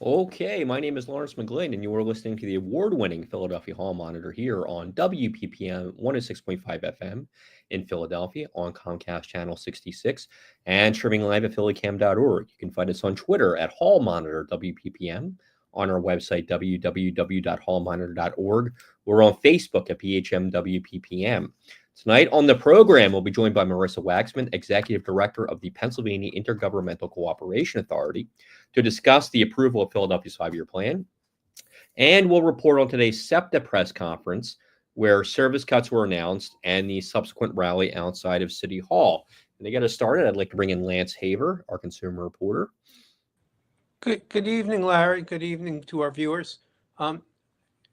Okay, my name is Lawrence McGlynn, and you are listening to the award-winning Philadelphia Hall Monitor here on WPPM 106.5 FM in Philadelphia on Comcast Channel 66 and streaming live at phillycam.org. You can find us on Twitter at Hall Monitor WPPM, on our website www.hallmonitor.org. We're on Facebook at PHMWPPM. Tonight on the program, we'll be joined by Marissa Waxman, Executive Director of the Pennsylvania Intergovernmental Cooperation Authority, to discuss the approval of Philadelphia's five-year plan. And we'll report on today's SEPTA press conference, where service cuts were announced and the subsequent rally outside of City Hall. And to get us started, I'd like to bring in Lance Haver, our consumer reporter. Good evening, Larry. Good evening to our viewers.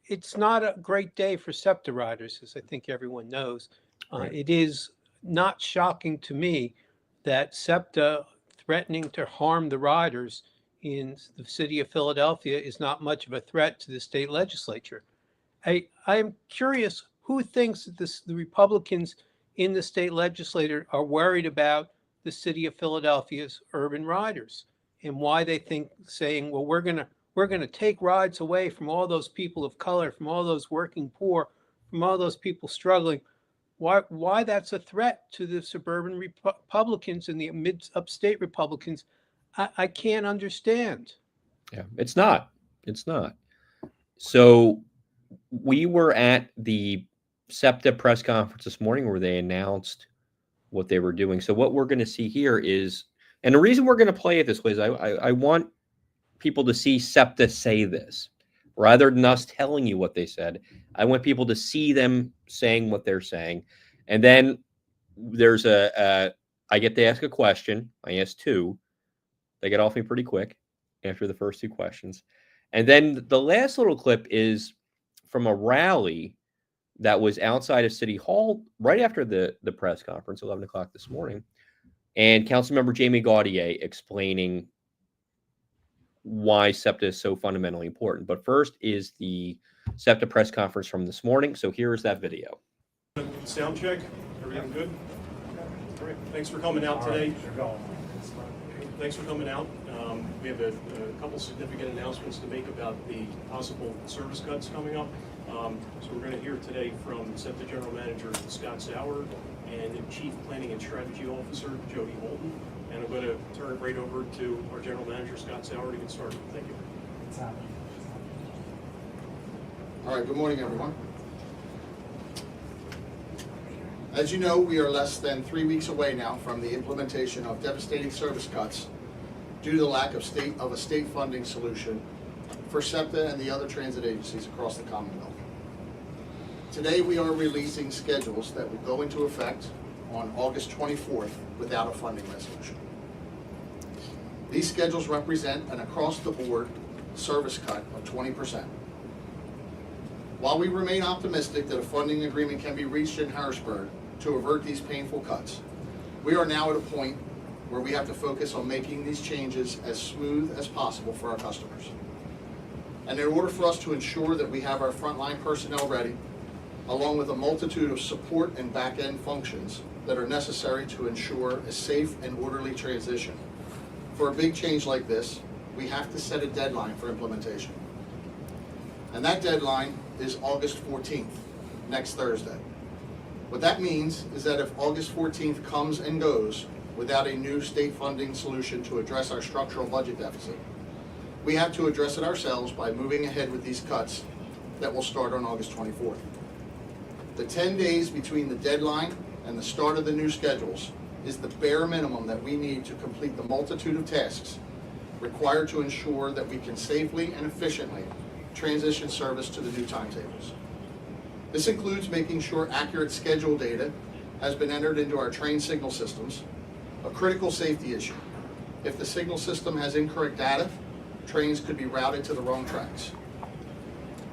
It's not a great day for SEPTA riders, as I think everyone knows. Right. It is not shocking to me that SEPTA threatening to harm the riders in the city of Philadelphia is not much of a threat to the state legislature. I am curious who thinks that the Republicans in the state legislature are worried about the city of Philadelphia's urban riders, and why they think saying, well, we're going to take rides away from all those people of color, from all those working poor, from all those people struggling. Why that's a threat to the suburban Republicans and the upstate Republicans, I can't understand. Yeah, it's not. So we were at the SEPTA press conference this morning where they announced what they were doing. So what we're going to see here is, and the reason we're going to play it this way is I want people to see SEPTA say this rather than us telling you what they said. I want people to see them saying what they're saying. And then there's I get to ask a question. I ask two. They get off me pretty quick after the first two questions. And then the last little clip is from a rally that was outside of City Hall right after the press conference, 11 o'clock this morning. And Councilmember Jamie Gaudier explaining why SEPTA is so fundamentally important. But first is the SEPTA press conference from this morning. So here is that video. Sound check. Everything good? Great. Thanks for coming out today. Thanks for coming out. We have a couple significant announcements to make about the possible service cuts coming up. So we're going to hear today from SEPTA General Manager Scott Sauer and Chief Planning and Strategy Officer Jody Holton. And I'm going to turn it right over to our General Manager Scott Sauer to get started. Thank you. All right, good morning, everyone. As you know, we are less than 3 weeks away now from the implementation of devastating service cuts due to the lack of a state funding solution for SEPTA and the other transit agencies across the Commonwealth. Today, we are releasing schedules that will go into effect on August 24th without a funding resolution. These schedules represent an across-the-board service cut of 20%. While we remain optimistic that a funding agreement can be reached in Harrisburg to avert these painful cuts, we are now at a point where we have to focus on making these changes as smooth as possible for our customers. And in order for us to ensure that we have our frontline personnel ready, along with a multitude of support and back-end functions that are necessary to ensure a safe and orderly transition, for a big change like this, we have to set a deadline for implementation. And that deadline is August 14th, next Thursday. What that means is that if August 14th comes and goes without a new state funding solution to address our structural budget deficit, we have to address it ourselves by moving ahead with these cuts that will start on August 24th. The 10 days between the deadline and the start of the new schedules is the bare minimum that we need to complete the multitude of tasks required to ensure that we can safely and efficiently transition service to the new timetables. This includes making sure accurate schedule data has been entered into our train signal systems, a critical safety issue. If the signal system has incorrect data, trains could be routed to the wrong tracks.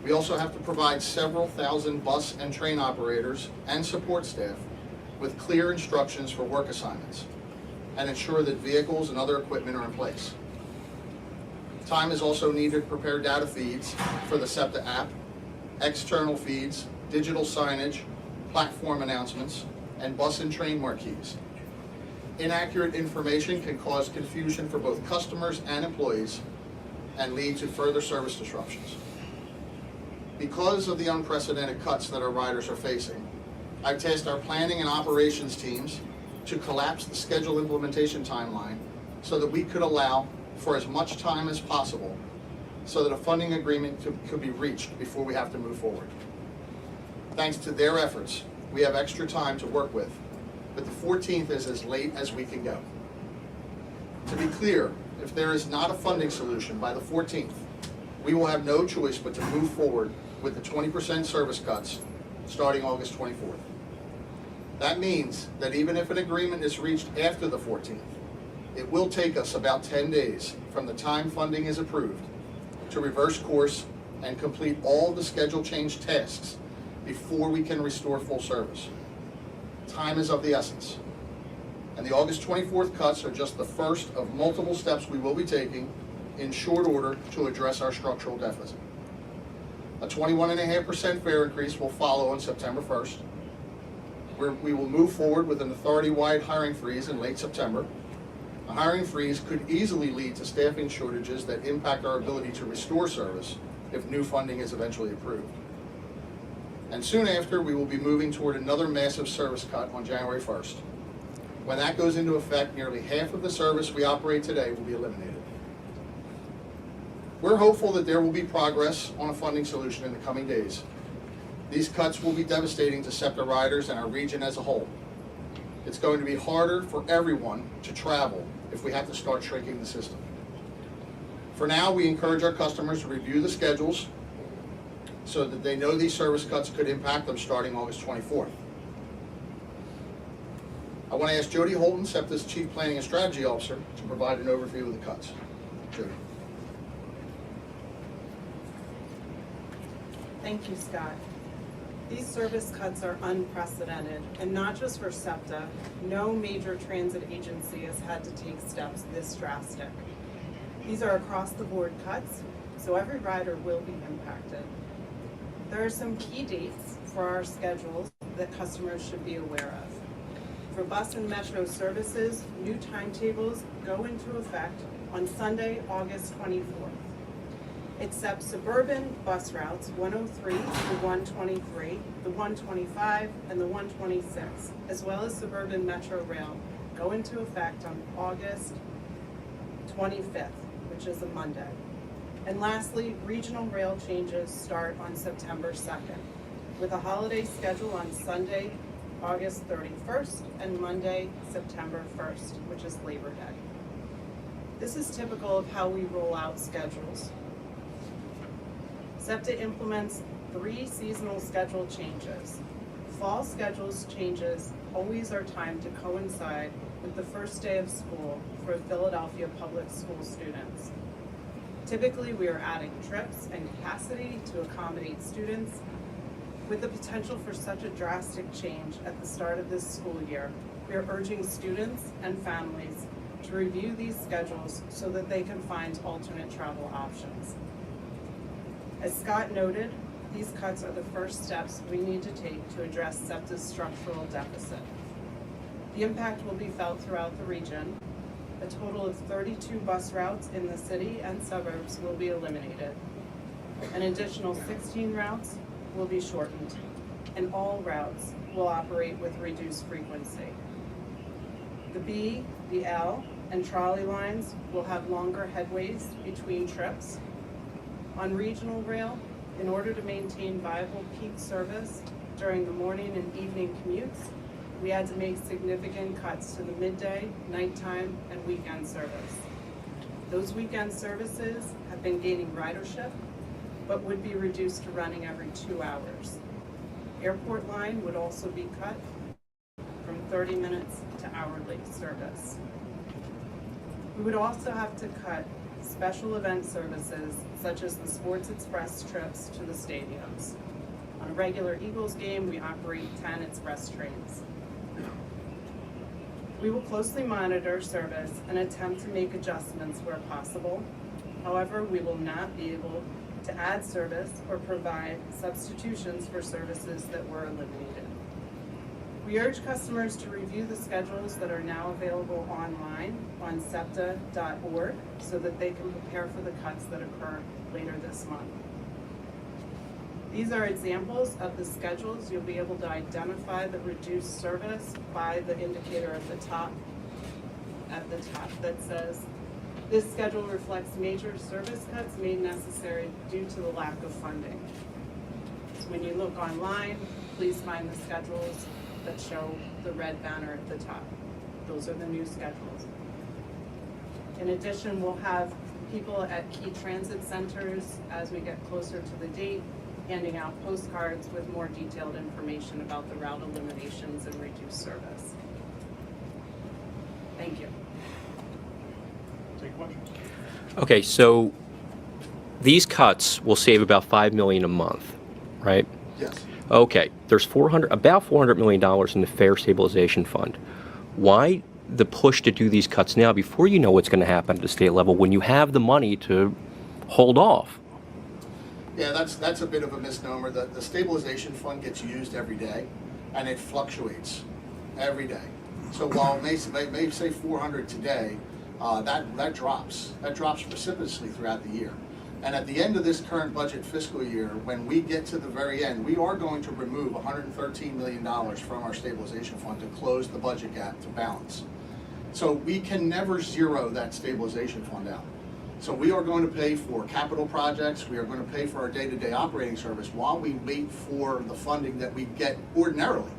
We also have to provide several thousand bus and train operators and support staff with clear instructions for work assignments and ensure that vehicles and other equipment are in place. Time is also needed to prepare data feeds for the SEPTA app, external feeds, digital signage, platform announcements, and bus and train marquees. Inaccurate information can cause confusion for both customers and employees, and lead to further service disruptions. Because of the unprecedented cuts that our riders are facing, I've tasked our planning and operations teams to collapse the schedule implementation timeline so that we could allow for as much time as possible so that a funding agreement could be reached before we have to move forward. Thanks to their efforts, we have extra time to work with, but the 14th is as late as we can go. To be clear, if there is not a funding solution by the 14th, we will have no choice but to move forward with the 20% service cuts starting August 24th. That means that even if an agreement is reached after the 14th, it will take us about 10 days from the time funding is approved to reverse course and complete all the schedule change tasks before we can restore full service. Time is of the essence. And the August 24th cuts are just the first of multiple steps we will be taking in short order to address our structural deficit. A 21.5% fare increase will follow on September 1st. We will move forward with an authority-wide hiring freeze in late September. A hiring freeze could easily lead to staffing shortages that impact our ability to restore service if new funding is eventually approved. And soon after, we will be moving toward another massive service cut on January 1st. When that goes into effect, nearly half of the service we operate today will be eliminated. We're hopeful that there will be progress on a funding solution in the coming days. These cuts will be devastating to SEPTA riders and our region as a whole. It's going to be harder for everyone to travel if we have to start shrinking the system. For now, we encourage our customers to review the schedules so that they know these service cuts could impact them starting August 24th. I want to ask Jody Holton, SEPTA's Chief Planning and Strategy Officer, to provide an overview of the cuts. Jody. Thank you, Scott. These service cuts are unprecedented, and not just for SEPTA. No major transit agency has had to take steps this drastic. These are across-the-board cuts, so every rider will be impacted. There are some key dates for our schedules that customers should be aware of. For bus and metro services, new timetables go into effect on Sunday, August 24th. Except suburban bus routes 103 to 123, the 125, and the 126, as well as suburban metro rail, go into effect on August 25th, which is a Monday. And lastly, regional rail changes start on September 2nd, with a holiday schedule on Sunday, August 31st, and Monday, September 1st, which is Labor Day. This is typical of how we roll out schedules. SEPTA implements 3 seasonal schedule changes. Fall schedules changes always are timed to coincide with the first day of school for Philadelphia public school students. Typically, we are adding trips and capacity to accommodate students. With the potential for such a drastic change at the start of this school year, we are urging students and families to review these schedules so that they can find alternate travel options. As Scott noted, these cuts are the first steps we need to take to address SEPTA's structural deficit. The impact will be felt throughout the region. A total of 32 bus routes in the city and suburbs will be eliminated. An additional 16 routes will be shortened, and all routes will operate with reduced frequency. The B, the L, and trolley lines will have longer headways between trips. On regional rail, in order to maintain viable peak service during the morning and evening commutes, we had to make significant cuts to the midday, nighttime, and weekend service. Those weekend services have been gaining ridership, but would be reduced to running every 2 hours. Airport line would also be cut from 30 minutes to hourly service. We would also have to cut special event services such as the Sports Express trips to the stadiums. On a regular Eagles game, we operate 10 express trains. We will closely monitor service and attempt to make adjustments where possible. However, we will not be able to add service or provide substitutions for services that were eliminated. We urge customers to review the schedules that are now available online on septa.org so that they can prepare for the cuts that occur later this month. These are examples of the schedules. You'll be able to identify the reduced service by the indicator at the top that says, this schedule reflects major service cuts made necessary due to the lack of funding. So when you look online, please find the schedules that show the red banner at the top. Those are the new schedules. In addition, we'll have people at key transit centers as we get closer to the date, handing out postcards with more detailed information about the route eliminations and reduced service. Thank you. Take questions. Okay, so these cuts will save about $5 million a month, right? Yes. Okay, there's about $400 million in the Fare Stabilization Fund. Why the push to do these cuts now before you know what's going to happen at the state level when you have the money to hold off? Yeah, that's a bit of a misnomer. The stabilization fund gets used every day, and it fluctuates every day. So while it may say 400 today, that drops precipitously throughout the year. And at the end of this current budget fiscal year, when we get to the very end, we are going to remove $113 million from our stabilization fund to close the budget gap to balance. So we can never zero that stabilization fund out. So we are going to pay for capital projects, we are going to pay for our day-to-day operating service while we wait for the funding that we get ordinarily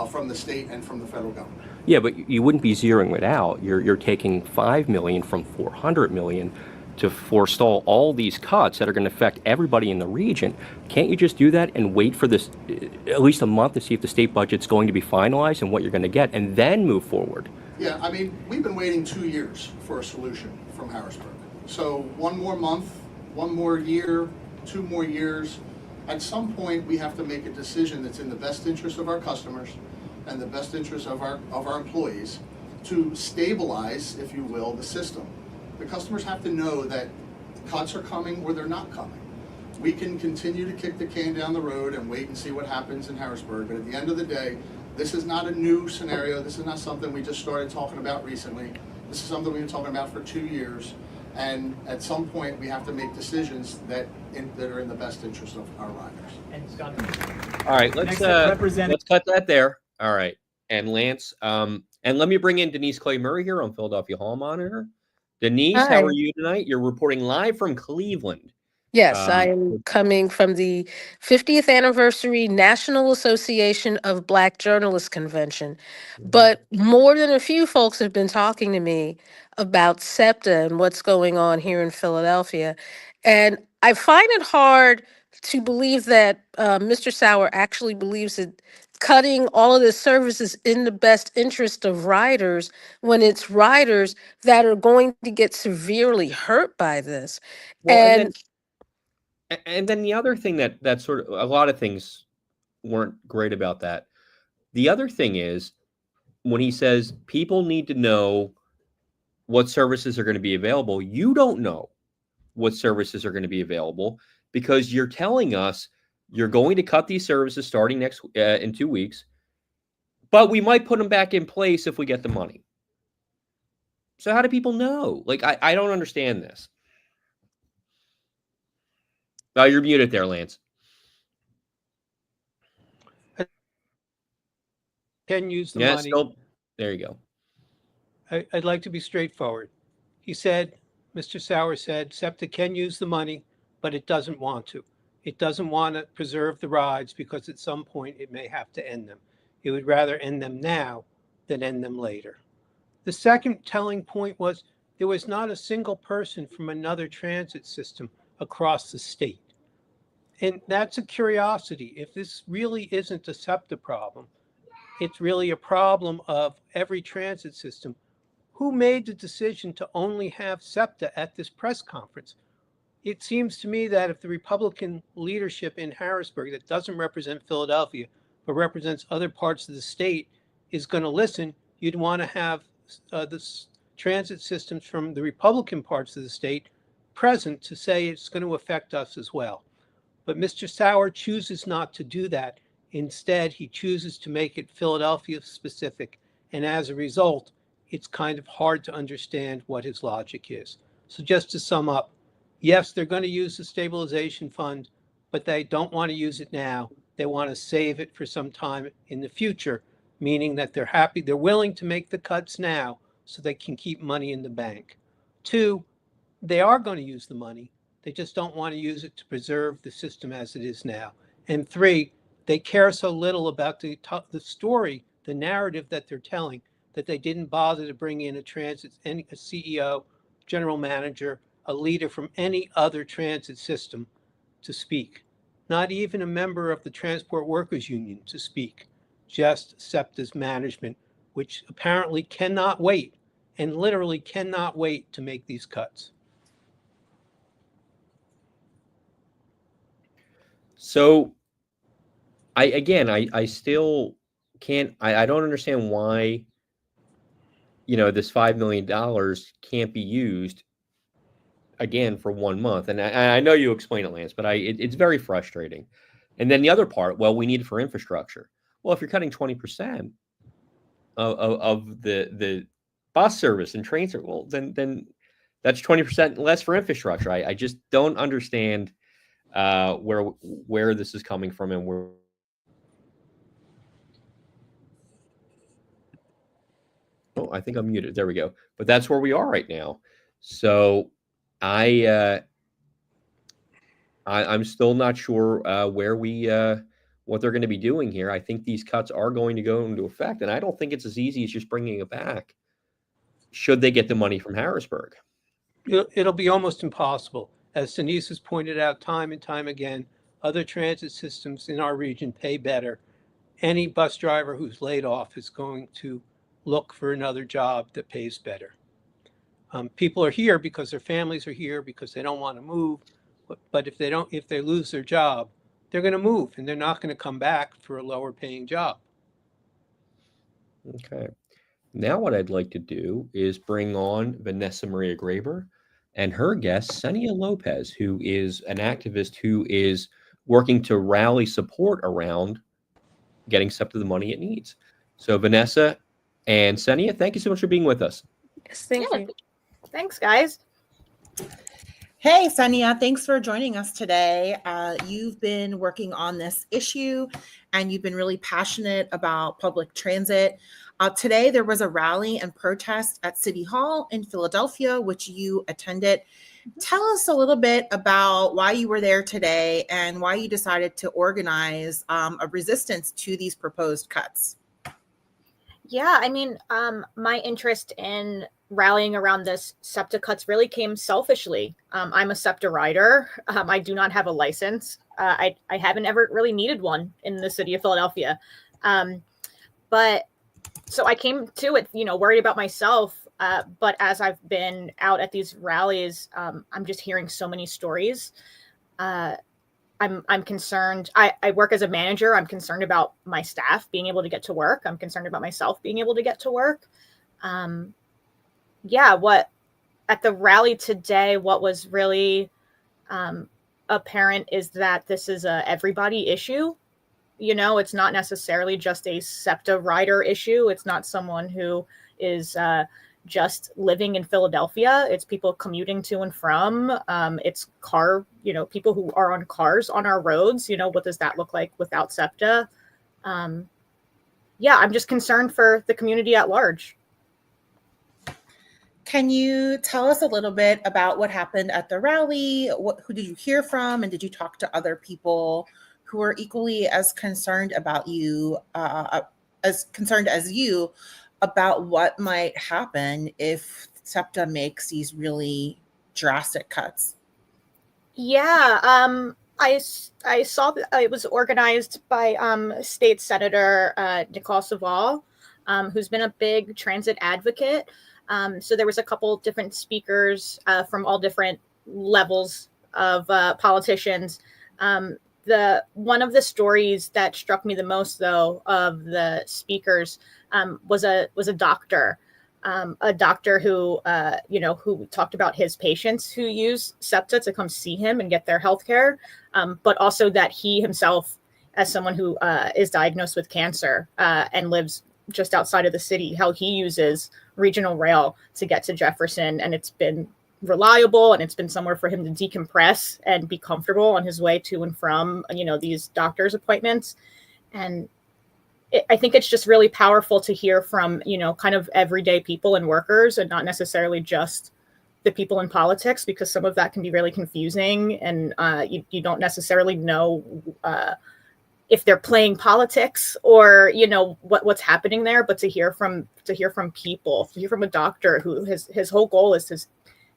from the state and from the federal government. Yeah, but you wouldn't be zeroing it out. You're taking $5 million from $400 million to forestall all these cuts that are going to affect everybody in the region. Can't you just do that and wait for this at least a month to see if the state budget's going to be finalized and what you're going to get, and then move forward? Yeah, I mean, we've been waiting 2 years for a solution from Harrisburg. So 1 more month, 1 more year, 2 more years. At some point, we have to make a decision that's in the best interest of our customers and the best interest of our employees to stabilize, if you will, the system. The customers have to know that cuts are coming or they're not coming. We can continue to kick the can down the road and wait and see what happens in Harrisburg, but at the end of the day, this is not a new scenario. This is not something we just started talking about recently. This is something we've been talking about for 2 years. And at some point, we have to make decisions that are in the best interest of our riders. And Scott. All right, let's cut that there. All right, and Lance, and let me bring in Denise Clay-Murray here on Philadelphia Hall Monitor. Denise, Hi. how are you tonight? You're reporting live from Cleveland. Yes, I am coming from the 50th anniversary National Association of Black Journalists Convention. But more than a few folks have been talking to me about SEPTA and what's going on here in Philadelphia. And I find it hard to believe that Mr. Sauer actually believes that cutting all of this service is in the best interest of riders when it's riders that are going to get severely hurt by this. Well, and then the other thing that sort of, a lot of things weren't great about that. The other thing is when he says people need to know what services are going to be available, you don't know what services are going to be available because you're telling us you're going to cut these services starting in 2 weeks, but we might put them back in place if we get the money. So how do people know? Like, I don't understand this. Oh, you're muted there, Lance. Can use the money. There you go. I'd like to be straightforward. He said, Mr. Sauer said, SEPTA can use the money, but it doesn't want to. It doesn't want to preserve the rides because at some point it may have to end them. It would rather end them now than end them later. The second telling point was there was not a single person from another transit system across the state. And that's a curiosity. If this really isn't a SEPTA problem, it's really a problem of every transit system. Who made the decision to only have SEPTA at this press conference? It seems to me that if the Republican leadership in Harrisburg that doesn't represent Philadelphia, but represents other parts of the state, is going to listen, you'd want to have the transit systems from the Republican parts of the state present to say it's going to affect us as well. But Mr. Sauer chooses not to do that. Instead, he chooses to make it Philadelphia specific. And as a result, it's kind of hard to understand what his logic is. So just to sum up, yes, they're going to use the stabilization fund, but they don't want to use it now. They want to save it for some time in the future, meaning that they're willing to make the cuts now so they can keep money in the bank. 2, they are going to use the money. They just don't want to use it to preserve the system as it is now. And 3, they care so little about the story, the narrative that they're telling, that they didn't bother to bring in a CEO, general manager, a leader from any other transit system to speak. Not even a member of the Transport Workers Union to speak, just SEPTA's management, which apparently cannot wait, and literally cannot wait to make these cuts. So I still can't, I don't understand why, this $5 million can't be used again for 1 month. And I know you explained it, Lance, but it's very frustrating. And then the other part, well, we need it for infrastructure. Well, if you're cutting 20% of the bus service and train service, well, then that's 20% less for infrastructure. I just don't understand where this is coming from and where. Oh, I think I'm muted. There we go. But that's where we are right now. So I'm still not sure what they're going to be doing here. I think these cuts are going to go into effect, and I don't think it's as easy as just bringing it back. Should they get the money from Harrisburg? It'll be almost impossible. As Denise has pointed out time and time again, other transit systems in our region pay better. Any bus driver who's laid off is going to look for another job that pays better. People are here because their families are here, because they don't want to move. But if they lose their job, they're going to move, and they're not going to come back for a lower paying job. Okay. Now what I'd like to do is bring on Vanessa Maria Graber and her guest, Senia Lopez, who is an activist who is working to rally support around getting SEPTA the money it needs. So Vanessa and Senia, thank you so much for being with us. Yes, thank you. Thanks, guys. Hey, Senia, thanks for joining us today. You've been working on this issue and you've been really passionate about public transit. Today, there was a rally and protest at City Hall in Philadelphia, which you attended. Tell us a little bit about why you were there today and why you decided to organize a resistance to these proposed cuts. Yeah, I mean, my interest in rallying around this SEPTA cuts really came selfishly. I'm a SEPTA rider. I do not have a license. I haven't ever really needed one in the city of Philadelphia. But so I came to it, worried about myself. But as I've been out at these rallies, I'm just hearing so many stories. I'm concerned. I work as a manager. I'm concerned about my staff being able to get to work. I'm concerned about myself being able to get to work. What at the rally today, what was really apparent is that this is a everybody issue. It's not necessarily just a SEPTA rider issue. It's not someone who is just living in Philadelphia. It's people commuting to and from. It's people who are on cars on our roads. What does that look like without SEPTA? I'm just concerned for the community at large. Can you tell us a little bit about what happened at the rally? Who did you hear from? And did you talk to other people who are equally as concerned about you, as you about what might happen if SEPTA makes these really drastic cuts? Yeah, I saw that it was organized by State Senator Nicole Saval, who's been a big transit advocate. So there was a couple different speakers from all different levels of politicians. One of the stories that struck me the most, though, of the speakers was a doctor who who talked about his patients who use SEPTA to come see him and get their health care, but also that he himself as someone who is diagnosed with cancer and lives just outside of the city, how he uses regional rail to get to Jefferson, and it's been reliable, and it's been somewhere for him to decompress and be comfortable on his way to and from, these doctor's appointments. And I think it's just really powerful to hear from, kind of everyday people and workers, and not necessarily just the people in politics, because some of that can be really confusing, and you don't necessarily know if they're playing politics or what's happening there. But to hear from people, to hear from a doctor who his whole goal is to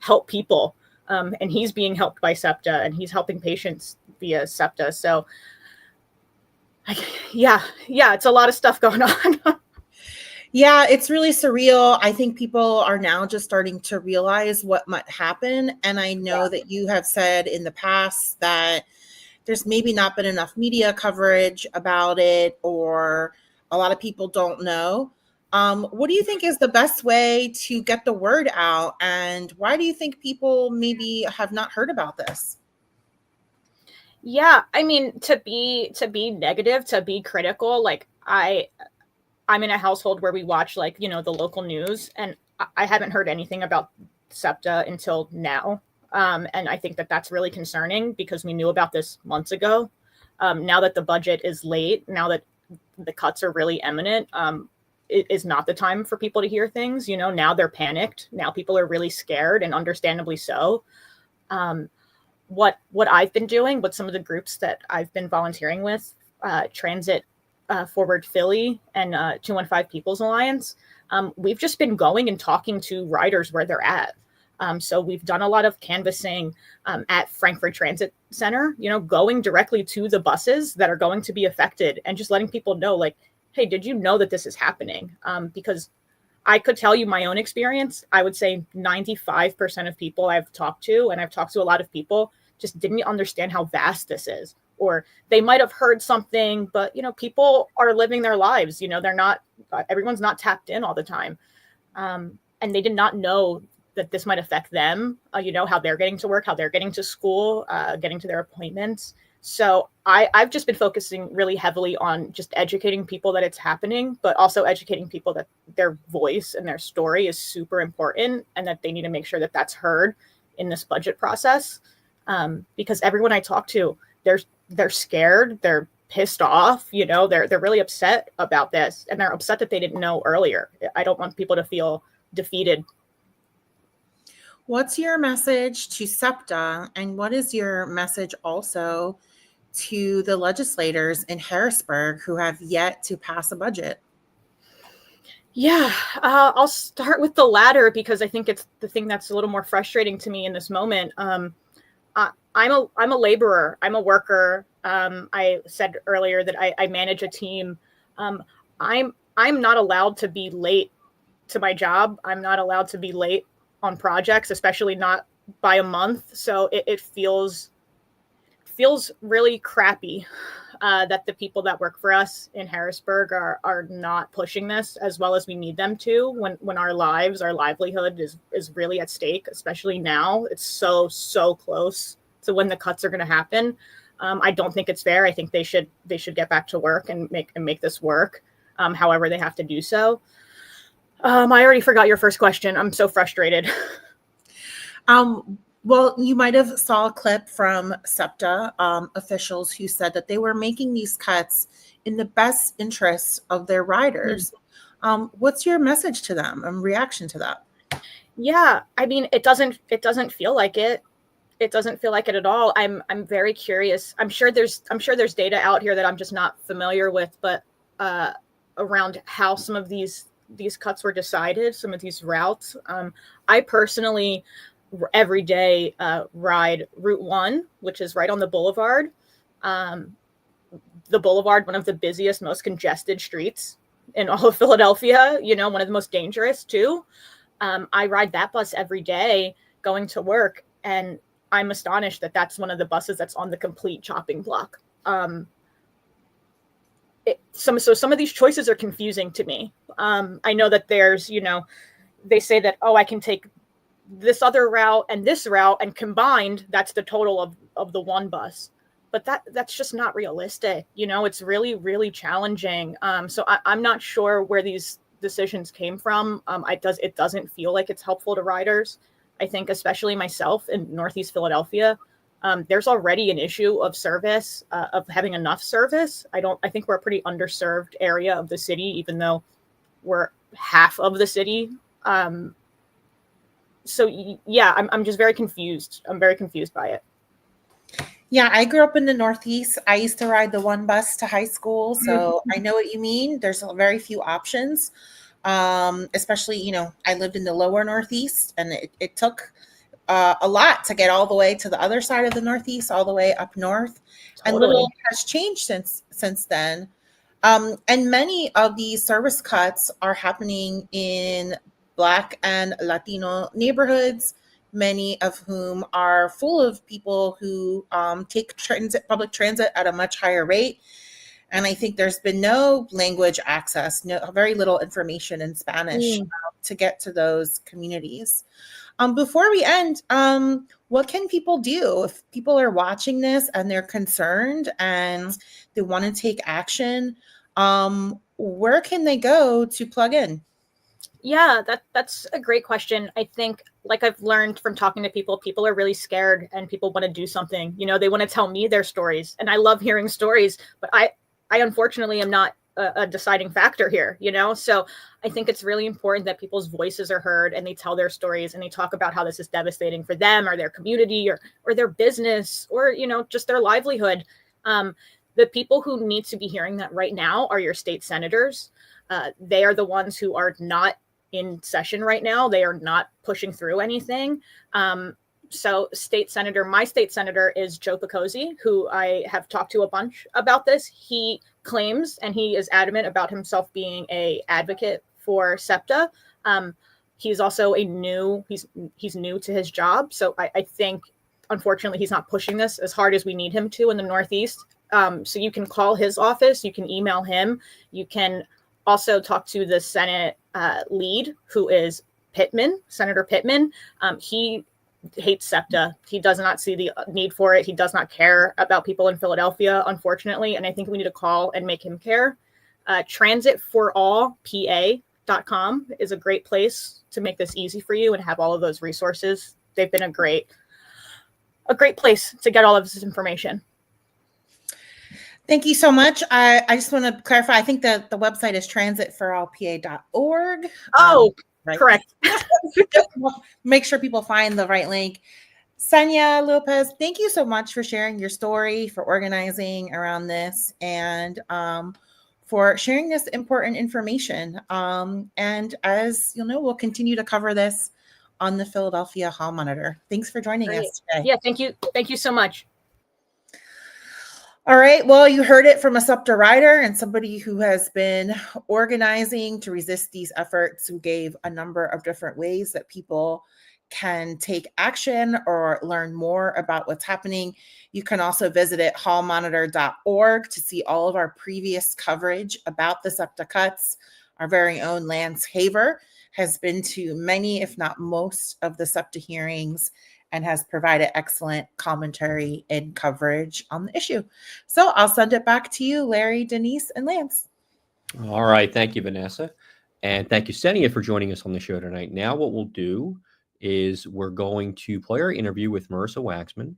help people, and he's being helped by SEPTA, and he's helping patients via SEPTA. So yeah, it's a lot of stuff going on. Yeah, it's really surreal. I think people are now just starting to realize what might happen. And I know that you have said in the past that there's maybe not been enough media coverage about it, or a lot of people don't know. What do you think is the best way to get the word out? And why do you think people maybe have not heard about this? Yeah, I mean, to be negative, to be critical, like I'm in a household where we watch the local news, and I haven't heard anything about SEPTA until now. And I think that that's really concerning, because we knew about this months ago. Now that the budget is late, now that the cuts are really imminent, it is not the time for people to hear things. Now they're panicked. Now people are really scared, and understandably so. What I've been doing, what some of the groups that I've been volunteering with, Transit Forward Philly and 215 People's Alliance, we've just been going and talking to riders where they're at. So we've done a lot of canvassing at Frankfurt Transit Center, going directly to the buses that are going to be affected, and just letting people know, like, hey, did you know that this is happening? Because I could tell you my own experience. I would say 95% of people I've talked to, and I've talked to a lot of people, just didn't understand how vast this is. Or they might have heard something, but, people are living their lives. They're not, everyone's not tapped in all the time. And they did not know that this might affect them, how they're getting to work, how they're getting to school, getting to their appointments. So I've just been focusing really heavily on just educating people that it's happening, but also educating people that their voice and their story is super important, and that they need to make sure that that's heard in this budget process. Because everyone I talk to, they're scared, they're pissed off, they're really upset about this, and they're upset that they didn't know earlier. I don't want people to feel defeated. What's your message to SEPTA, and what is your message also to the legislators in Harrisburg who have yet to pass a budget? Yeah, I'll start with the latter, because I think it's the thing that's a little more frustrating to me in this moment. I'm a laborer. I'm a worker. I said earlier that I manage a team. I'm not allowed to be late to my job. I'm not allowed to be late on projects, especially not by a month. So it feels really crappy that the people that work for us in Harrisburg are not pushing this as well as we need them to, when our livelihood is really at stake, especially now. It's so close to when the cuts are going to happen. I don't think it's fair. I think they should get back to work and make this work, however they have to do so. I already forgot your first question. I'm so frustrated. Well, you might have saw a clip from SEPTA officials who said that they were making these cuts in the best interests of their riders. What's your message to them and reaction to that? Yeah, I mean, it doesn't feel like it. It doesn't feel like it at all. I'm very curious. I'm sure there's data out here that I'm just not familiar with, but around how some of these cuts were decided, some of these routes. I personally every day ride Route 1, which is right on the boulevard. The boulevard, one of the busiest, most congested streets in all of Philadelphia, one of the most dangerous too. I ride that bus every day going to work, and I'm astonished that that's one of the buses that's on the complete chopping block. Some of these choices are confusing to me. I know that there's, they say that, I can take this other route and this route, and combined, that's the total of the one bus. but that's just not realistic. It's really, really challenging. So I'm not sure where these decisions came from. It doesn't feel like it's helpful to riders. I think especially myself in Northeast Philadelphia, there's already an issue of service, of having enough service. I think we're a pretty underserved area of the city, even though we're half of the city. So yeah, I'm just very confused. I'm very confused by it. Yeah, I grew up in the Northeast. I used to ride the one bus to high school, so I know what you mean. There's very few options, especially, I lived in the lower Northeast, and it took a lot to get all the way to the other side of the Northeast, all the way up north. And Totally. little has changed since then. And many of these service cuts are happening in Black and Latino neighborhoods, many of whom are full of people who take public transit at a much higher rate. And I think there's been no language access, very little information in Spanish to get to those communities. Before we end, what can people do if people are watching this and they're concerned and they want to take action? Where can they go to plug in? Yeah, that's a great question. I think, like I've learned from talking to people are really scared and people want to do something. They want to tell me their stories, and I love hearing stories, but I unfortunately am not a deciding factor here, So I think it's really important that people's voices are heard and they tell their stories and they talk about how this is devastating for them or their community or their business or, just their livelihood. The people who need to be hearing that right now are your state senators. They are the ones who are not in session right now. They are not pushing through anything. So my state senator is Joe Picozzi, who I have talked to a bunch about this. He claims, and he is adamant about himself being a advocate for SEPTA. He's also he's new to his job. So I think, unfortunately, he's not pushing this as hard as we need him to in the Northeast. So you can call his office, you can email him, you can also talk to the Senate lead, who is Senator Pittman. He hates SEPTA. He does not see the need for it. He does not care about people in Philadelphia, unfortunately. And I think we need to call and make him care. Transitforallpa.com is a great place to make this easy for you and have all of those resources. They've been a great place to get all of this information. Thank you so much. I just want to clarify. I think that the website is transitforallpa.org. Oh, right. Correct. Make sure people find the right link. Sanya Lopez, thank you so much for sharing your story, for organizing around this, and for sharing this important information. And as you'll know, we'll continue to cover this on the Philadelphia Hall Monitor. Thanks for joining us today. Yeah, thank you. Thank you so much. All right. Well, you heard it from a SEPTA rider and somebody who has been organizing to resist these efforts, who gave a number of different ways that people can take action or learn more about what's happening. You can also visit at hallmonitor.org to see all of our previous coverage about the SEPTA cuts. Our very own Lance Haver has been to many, if not most, of the SEPTA hearings and has provided excellent commentary and coverage on the issue. So I'll send it back to you, Larry, Denise, and Lance. All right. Thank you, Vanessa. And thank you, Senia, for joining us on the show tonight. Now what we'll do is we're going to play our interview with Marissa Waxman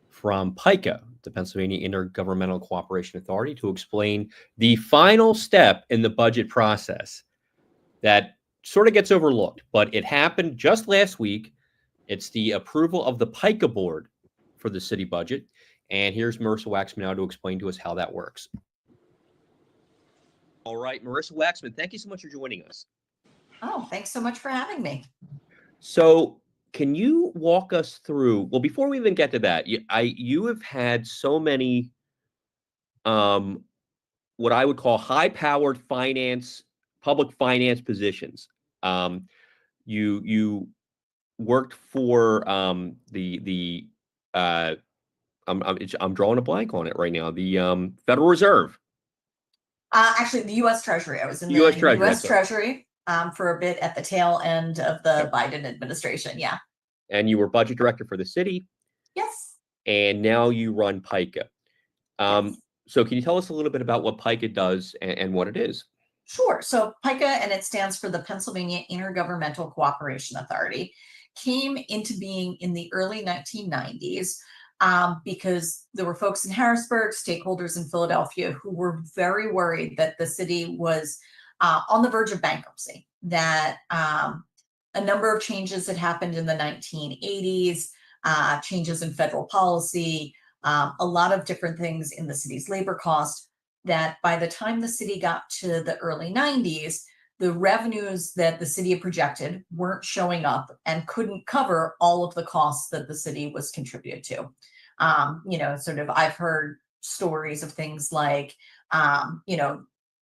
from PICA, the Pennsylvania Intergovernmental Cooperation Authority, to explain the final step in the budget process that sort of gets overlooked, but it happened just last week. It's the approval of the PICA board for the city budget. And here's Marissa Waxman now to explain to us how that works. All right, Marissa Waxman, thank you so much for joining us. Oh, thanks so much for having me. So can you walk us through, well, before we even get to that, you have had so many, what I would call high-powered public finance positions. You worked for I'm drawing a blank on it right now. The Federal Reserve. Actually, the U.S. Treasury. I was in the U.S. Treasury, U.S. Treasury for a bit at the tail end of the Biden administration. Yeah. And you were budget director for the city. Yes. And now you run PICA. Um, so can you tell us a little bit about what PICA does and what it is? Sure. So PICA, and it stands for the Pennsylvania Intergovernmental Cooperation Authority, came into being in the early 1990s because there were folks in Harrisburg, stakeholders in Philadelphia, who were very worried that the city was on the verge of bankruptcy, that a number of changes had happened in the 1980s, changes in federal policy, a lot of different things in the city's labor cost, that by the time the city got to the early 90s, the revenues that the city had projected weren't showing up and couldn't cover all of the costs that the city was contributed to. Sort of, I've heard stories of things like,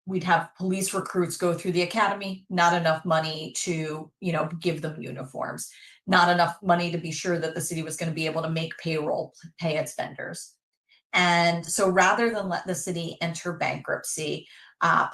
we'd have police recruits go through the academy, not enough money to, give them uniforms, not enough money to be sure that the city was going to be able to make payroll, pay its vendors. And so rather than let the city enter bankruptcy,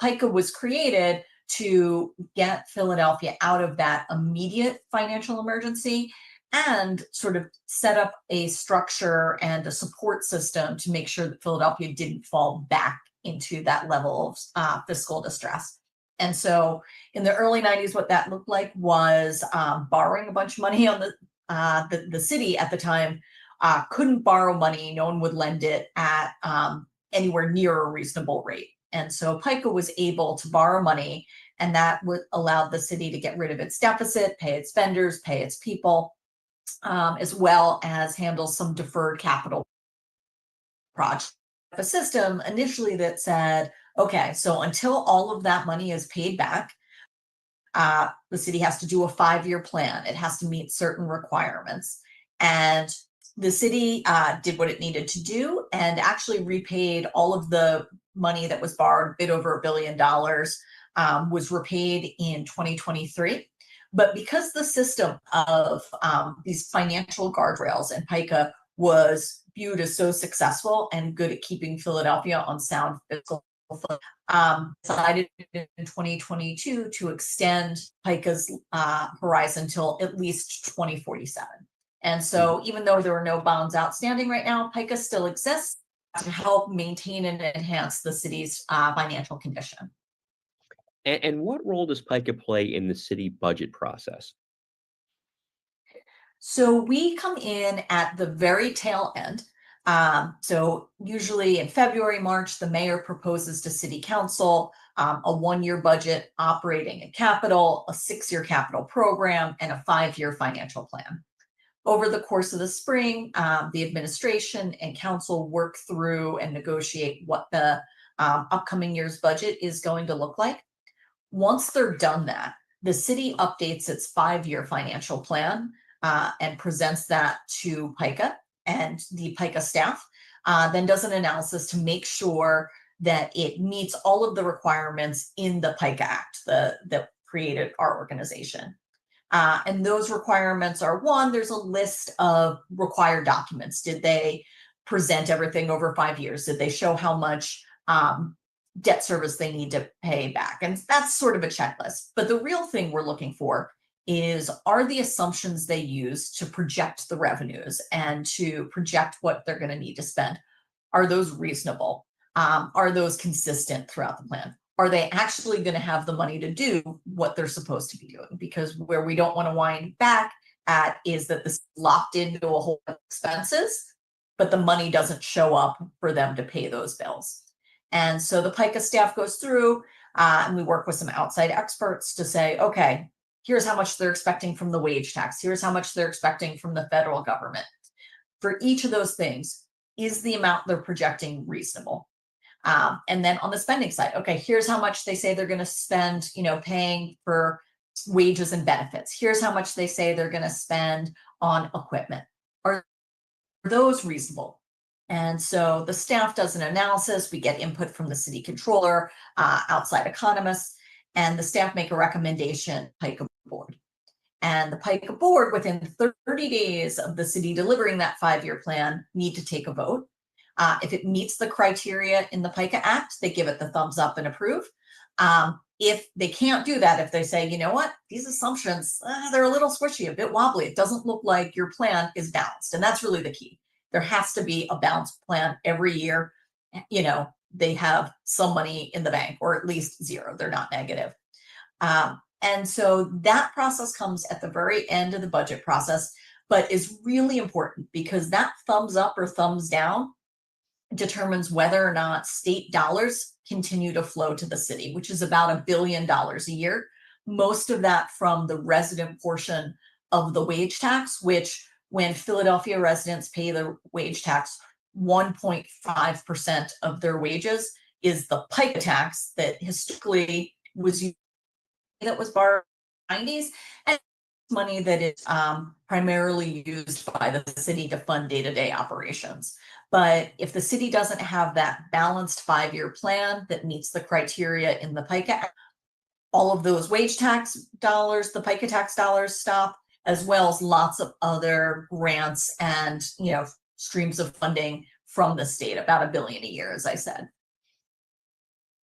PICA was created to get Philadelphia out of that immediate financial emergency and sort of set up a structure and a support system to make sure that Philadelphia didn't fall back into that level of fiscal distress. And so in the early 90s, what that looked like was borrowing a bunch of money on the city at the time. Couldn't borrow money. No one would lend it at anywhere near a reasonable rate. And so PICA was able to borrow money, and that would allow the city to get rid of its deficit, pay its vendors, pay its people, as well as handle some deferred capital projects. A system initially that said, okay, so until all of that money is paid back, the city has to do a 5-year plan. It has to meet certain requirements. And the city did what it needed to do and actually repaid all of the money that was borrowed, a bit over $1 billion, was repaid in 2023. But because the system of these financial guardrails and PICA was viewed as so successful and good at keeping Philadelphia on sound fiscal footing, decided in 2022 to extend PICA's horizon till at least 2047. And so even though there are no bonds outstanding right now, PICA still exists to help maintain and enhance the city's financial condition. And what role does PICA play in the city budget process? So we come in at the very tail end. So usually in February, March, the mayor proposes to city council a 1-year budget, operating and capital, a 6-year capital program, and a 5-year financial plan. Over the course of the spring, the administration and council work through and negotiate what the upcoming year's budget is going to look like. Once they're done that, the city updates its 5-year financial plan and presents that to PICA, and the PICA staff then does an analysis to make sure that it meets all of the requirements in the PICA Act that created our organization. And those requirements are, one, there's a list of required documents. Did they present everything over 5 years? Did they show how much debt service they need to pay back? And that's sort of a checklist. But the real thing we're looking for is, are the assumptions they use to project the revenues and to project what they're going to need to spend, are those reasonable? Are those consistent throughout the plan? Are they actually going to have the money to do what they're supposed to be doing? Because where we don't want to wind back at is that this is locked into a whole lot of expenses, but the money doesn't show up for them to pay those bills. And so the PICA staff goes through and we work with some outside experts to say, okay, here's how much they're expecting from the wage tax. Here's how much they're expecting from the federal government. For each of those things, is the amount they're projecting reasonable? And then on the spending side, okay, here's how much they say they're going to spend, paying for wages and benefits. Here's how much they say they're going to spend on equipment. Are those reasonable? And so the staff does an analysis. We get input from the city controller, outside economists, and the staff make a recommendation, PICA board. And the PICA board, within 30 days of the city delivering that 5-year plan, need to take a vote. If it meets the criteria in the PICA Act, they give it the thumbs up and approve. If they can't do that, if they say, you know what, these assumptions, they're a little squishy, a bit wobbly, it doesn't look like your plan is balanced. And that's really the key. There has to be a balanced plan every year. they have some money in the bank, or at least zero. They're not negative. And so that process comes at the very end of the budget process, but is really important because that thumbs up or thumbs down determines whether or not state dollars continue to flow to the city, which is about $1 billion a year. Most of that from the resident portion of the wage tax, which when Philadelphia residents pay the wage tax, 1.5% of their wages is the PICA tax that historically was used, that was borrowed in the 90s, and money that is primarily used by the city to fund day-to-day operations. But if the city doesn't have that balanced 5-year plan that meets the criteria in the PICA, all of those wage tax dollars, the PICA tax dollars stop, as well as lots of other grants and streams of funding from the state, about $1 billion a year, as I said.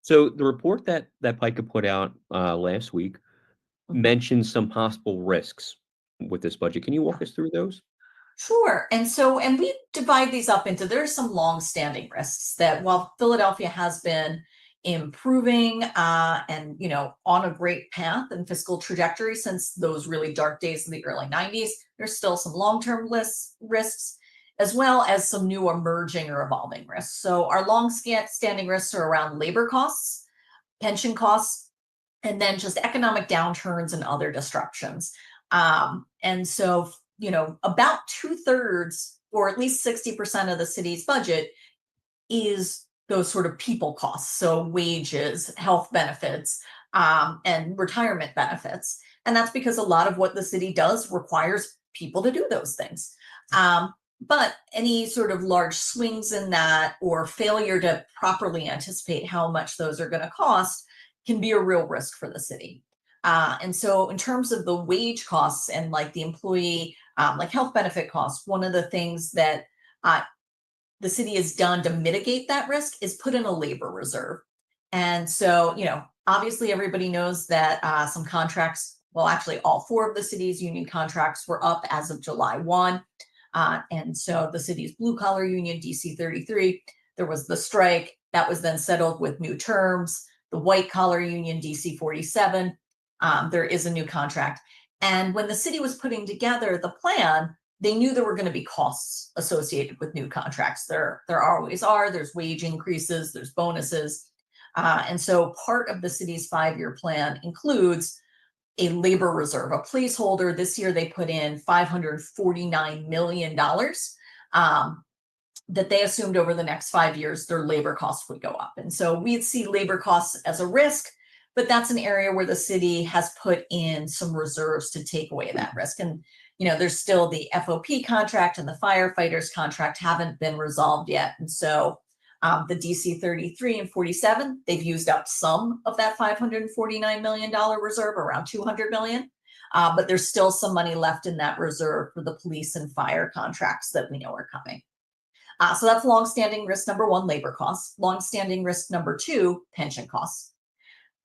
So the report that PICA put out last week mentions some possible risks with this budget. Can you walk us through those? Sure. And we divide these up into, there's some long-standing risks that while Philadelphia has been improving and on a great path and fiscal trajectory since those really dark days in the early 90s, there's still some long-term risks, as well as some new emerging or evolving risks. So our long-standing risks are around labor costs, pension costs, and then just economic downturns and other disruptions. And so, about 2/3, or at least 60% of the city's budget is those sort of people costs. So wages, health benefits, and retirement benefits. And that's because a lot of what the city does requires people to do those things. But any sort of large swings in that or failure to properly anticipate how much those are going to cost can be a real risk for the city. And so in terms of the wage costs and like the employee, like health benefit costs, one of the things that the city has done to mitigate that risk is put in a labor reserve. And so, obviously everybody knows that some contracts, well, actually all 4 of the city's union contracts were up as of July 1. And so the city's blue collar union, DC 33, there was the strike that was then settled with new terms. The white collar union, DC 47, there is a new contract. And when the city was putting together the plan, they knew there were going to be costs associated with new contracts. There always are. There's wage increases, there's bonuses. And so part of the city's 5-year plan includes a labor reserve, a placeholder. This year they put in $549 million that they assumed over the next 5 years their labor costs would go up. And so we'd see labor costs as a risk, but that's an area where the city has put in some reserves to take away that risk. And there's still the FOP contract and the firefighters contract haven't been resolved yet. And so the DC 33 and 47, they've used up some of that $549 million reserve, around $200 million. But there's still some money left in that reserve for the police and fire contracts that we know are coming. So that's longstanding risk number 1, labor costs. Longstanding risk number 2, pension costs.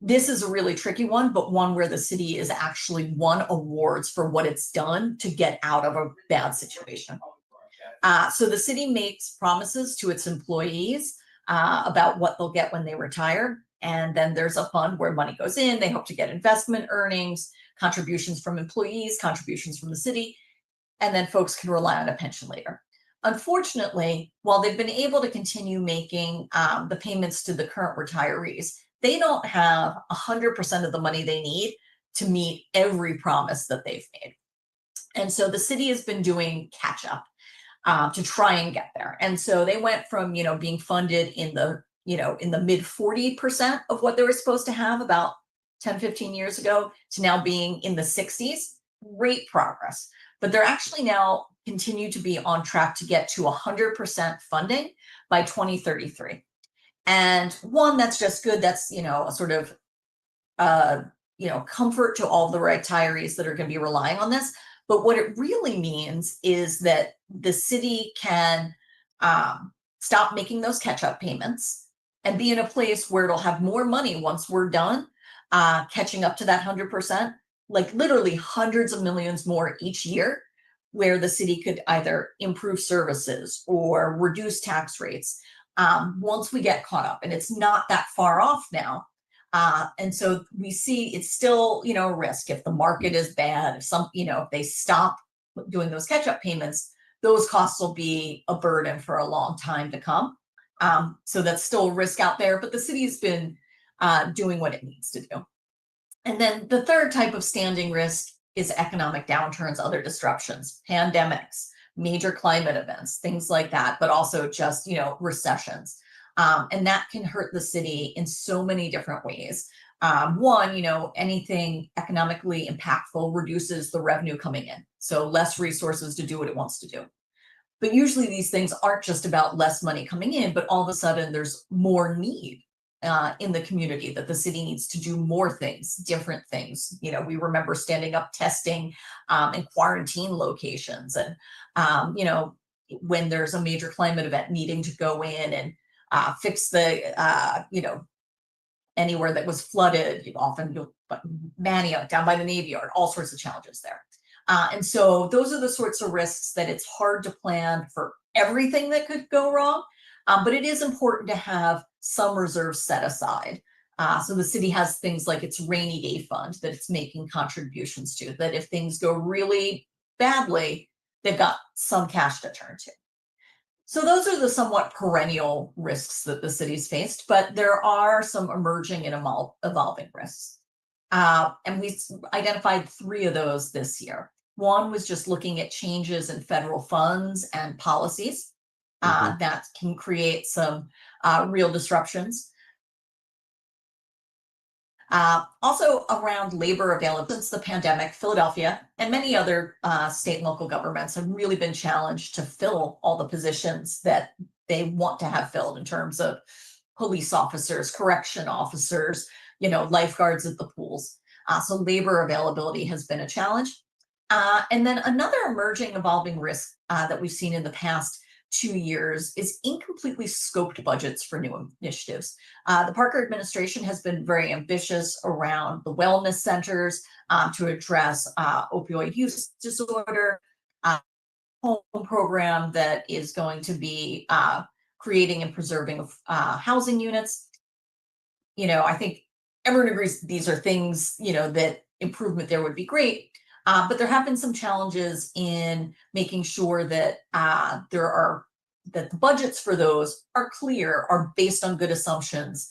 This is a really tricky one, but one where the city is actually won awards for what it's done to get out of a bad situation. So the city makes promises to its employees about what they'll get when they retire. And then there's a fund where money goes in. They hope to get investment earnings, contributions from employees, contributions from the city, and then folks can rely on a pension later. Unfortunately, while they've been able to continue making the payments to the current retirees, they don't have 100% of the money they need to meet every promise that they've made. And so the city has been doing catch up to try and get there. And so they went from, being funded in the mid 40% of what they were supposed to have about 10, 15 years ago to now being in the 60s. Great progress. But they're actually now continue to be on track to get to 100% funding by 2033. And one, that's just good. That's, a sort of, comfort to all the retirees that are going to be relying on this. But what it really means is that the city can stop making those catch-up payments and be in a place where it'll have more money once we're done catching up to that 100%, like literally hundreds of millions more each year, where the city could either improve services or reduce tax rates once we get caught up, and it's not that far off now. And so we see it's still, a risk if the market is bad, if they stop doing those catch-up payments, those costs will be a burden for a long time to come. So that's still a risk out there, but the city's been doing what it needs to do. And then the third type of standing risk is economic downturns, other disruptions, pandemics, major climate events, things like that, but also just, recessions. And that can hurt the city in so many different ways. One, anything economically impactful reduces the revenue coming in, so less resources to do what it wants to do. But usually these things aren't just about less money coming in, but all of a sudden there's more need in the community, that the city needs to do more things, different things. We remember standing up testing and quarantine locations, and when there's a major climate event, needing to go in and fix the anywhere that was flooded, often Manioc down by the Navy Yard, all sorts of challenges there. And so those are the sorts of risks that it's hard to plan for everything that could go wrong, but it is important to have some reserves set aside. So the city has things like its rainy day fund that it's making contributions to, that if things go really badly, they've got some cash to turn to. So those are the somewhat perennial risks that the city's faced, but there are some emerging and evolving risks. And we identified 3 of those this year. One was just looking at changes in federal funds and policies that can create some real disruptions. Also around labor availability. Since the pandemic, Philadelphia and many other state and local governments have really been challenged to fill all the positions that they want to have filled, in terms of police officers, correction officers, lifeguards at the pools. So labor availability has been a challenge. And then another emerging evolving risk that we've seen in the past 2 years is incompletely scoped budgets for new initiatives. The Parker administration has been very ambitious around the wellness centers to address opioid use disorder, home program that is going to be creating and preserving housing units. I think everyone agrees these are things, that improvement there would be great. But there have been some challenges in making sure that that the budgets for those are clear, are based on good assumptions.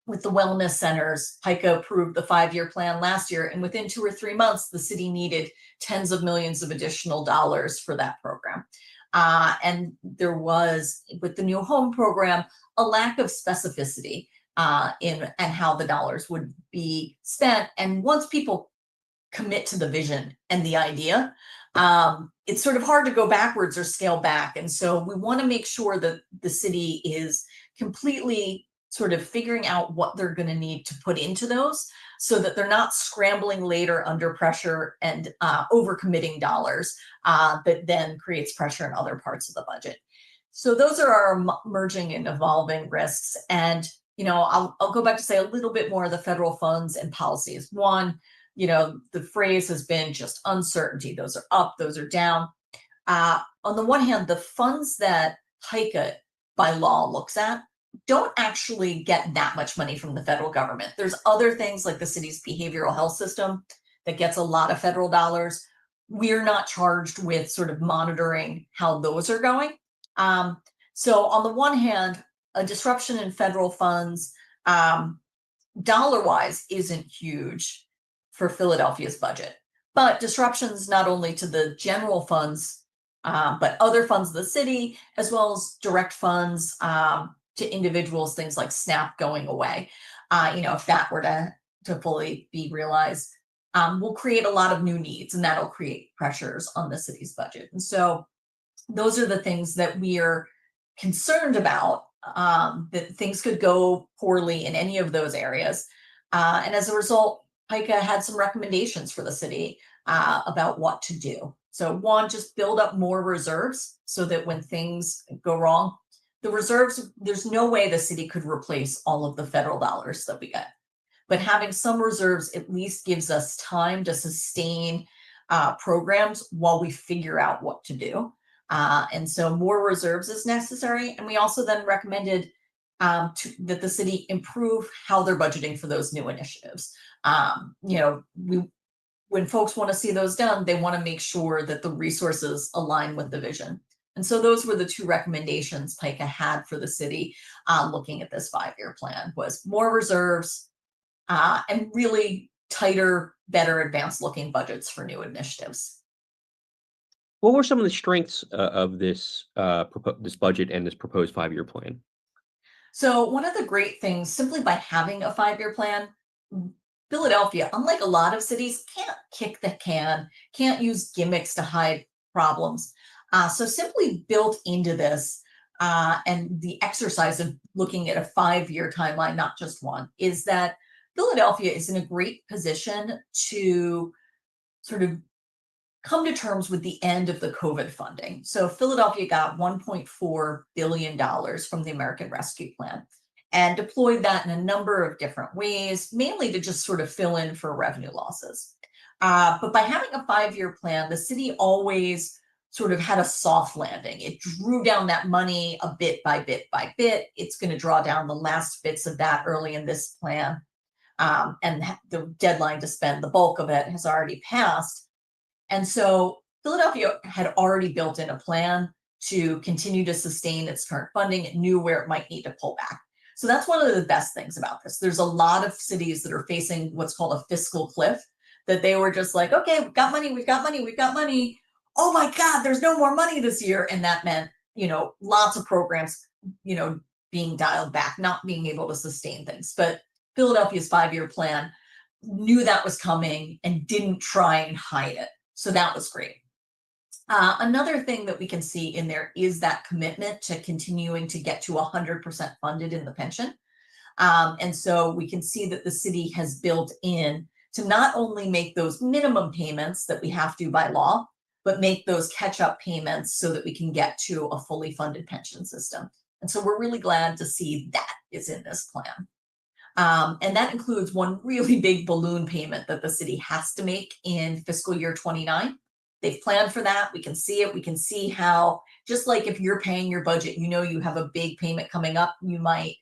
With the wellness centers, PICA approved the 5-year plan last year, and within 2 or 3 months, the city needed tens of millions of additional dollars for that program. And there was, with the new home program, a lack of specificity in and how the dollars would be spent. And once people commit to the vision and the idea, it's sort of hard to go backwards or scale back. And so we want to make sure that the city is completely sort of figuring out what they're going to need to put into those, so that they're not scrambling later under pressure and overcommitting dollars that then creates pressure in other parts of the budget. So those are our emerging and evolving risks. And, I'll go back to say a little bit more of the federal funds and policies. One, the phrase has been just uncertainty. Those are up, those are down. On the one hand, the funds that PICA by law looks at don't actually get that much money from the federal government. There's other things like the city's behavioral health system that gets a lot of federal dollars. We're not charged with sort of monitoring how those are going. So on the one hand, a disruption in federal funds, dollar-wise, isn't huge for Philadelphia's budget, but disruptions not only to the general funds, but other funds of the city, as well as direct funds to individuals, things like SNAP going away. If that were to fully be realized, will create a lot of new needs, and that'll create pressures on the city's budget. And so those are the things that we are concerned about, that things could go poorly in any of those areas. And as a result, PICA had some recommendations for the city about what to do. So one, just build up more reserves so that when things go wrong, the reserves, there's no way the city could replace all of the federal dollars that we get. But having some reserves at least gives us time to sustain programs while we figure out what to do. And so more reserves is necessary. And we also then recommended that the city improve how they're budgeting for those new initiatives. When folks want to see those done, they want to make sure that the resources align with the vision. And so those were the two recommendations PICA had for the city looking at this 5-year plan, was more reserves and really tighter, better advanced looking budgets for new initiatives. What were some of the strengths of this this budget and this proposed 5-year plan? So one of the great things, simply by having a 5-year plan, Philadelphia, unlike a lot of cities, can't kick the can, can't use gimmicks to hide problems. So simply built into this and the exercise of looking at a 5-year timeline, not just one, is that Philadelphia is in a great position to sort of come to terms with the end of the COVID funding. So Philadelphia got $1.4 billion from the American Rescue Plan and deployed that in a number of different ways, mainly to just sort of fill in for revenue losses. But by having a 5-year plan, the city always sort of had a soft landing. It drew down that money a bit by bit by bit. It's going to draw down the last bits of that early in this plan. And the deadline to spend the bulk of it has already passed. And so Philadelphia had already built in a plan to continue to sustain its current funding. It knew where it might need to pull back. So that's one of the best things about this. There's a lot of cities that are facing what's called a fiscal cliff, that they were just like, okay, we've got money, we've got money, we've got money. Oh my God, there's no more money this year. And that meant, lots of programs, being dialed back, not being able to sustain things. But Philadelphia's 5-year plan knew that was coming and didn't try and hide it. So that was great. Another thing that we can see in there is that commitment to continuing to get to 100% funded in the pension. And so we can see that the city has built in to not only make those minimum payments that we have to by law, but make those catch-up payments so that we can get to a fully funded pension system. And so we're really glad to see that is in this plan. And that includes one really big balloon payment that the city has to make in fiscal year 29. They've planned for that. We can see it. We can see how, just like if you're paying your budget, you have a big payment coming up, you might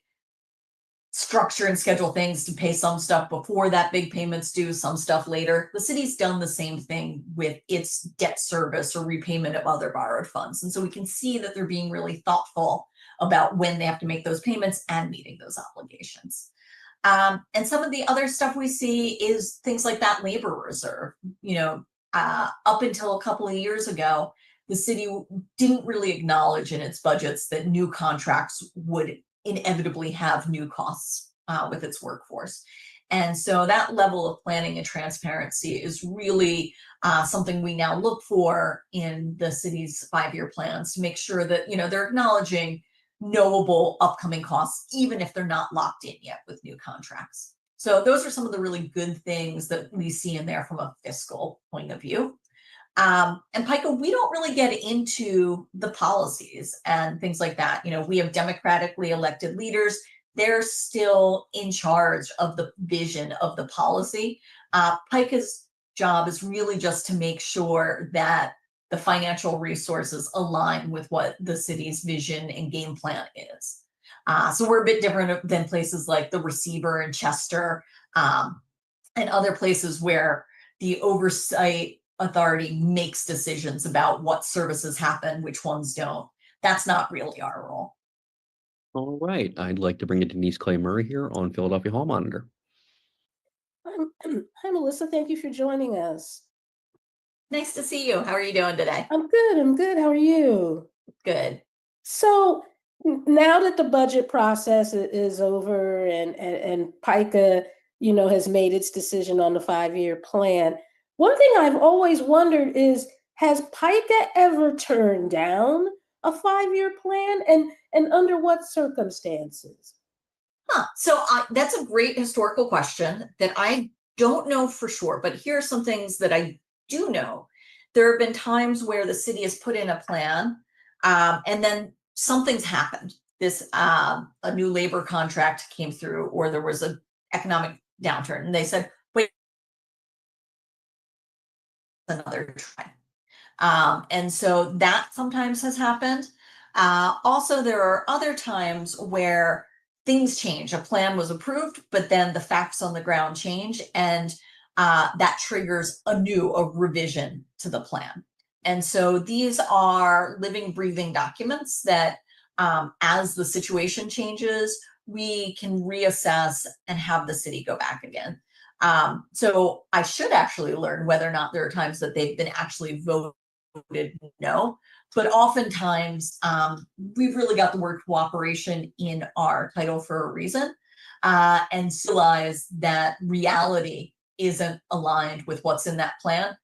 structure and schedule things to pay some stuff before that big payment's due, some stuff later. The city's done the same thing with its debt service or repayment of other borrowed funds. And so we can see that they're being really thoughtful about when they have to make those payments and meeting those obligations. And some of the other stuff we see is things like that labor reserve. Up until a couple of years ago, the city didn't really acknowledge in its budgets that new contracts would inevitably have new costs with its workforce. And so that level of planning and transparency is really something we now look for in the city's 5-year plans to make sure that, they're acknowledging knowable upcoming costs, even if they're not locked in yet with new contracts. So those are some of the really good things that we see in there from a fiscal point of view. And PICA, we don't really get into the policies and things like that. We have democratically elected leaders. They're still in charge of the vision of the policy. PICA's job is really just to make sure that the financial resources align with what the city's vision and game plan is. So we're a bit different than places like the Receiver in Chester and other places where the oversight authority makes decisions about what services happen, which ones don't. That's not really our role. All right. I'd like to bring in Denise Clay-Murray here on Philadelphia Hall Monitor. Hi, Melissa. Thank you for joining us. Nice to see you. How are you doing today? I'm good. How are you? Good. So now that the budget process is over and PICA, has made its decision on the 5-year plan, one thing I've always wondered is, has PICA ever turned down a 5-year plan, and under what circumstances? So that's a great historical question that I don't know for sure, but here are some things that I do know. There have been times where the city has put in a plan and then something's happened. A new labor contract came through, or there was an economic downturn, and they said, wait, another try. And so that sometimes has happened. Also, there are other times where things change. A plan was approved, but then the facts on the ground change, and that triggers a revision to the plan. And so these are living, breathing documents that as the situation changes, we can reassess and have the city go back again. So I should actually learn whether or not there are times that they've been actually voted no, but oftentimes we've really got the word cooperation in our title for a reason, and realize that reality isn't aligned with what's in that plan.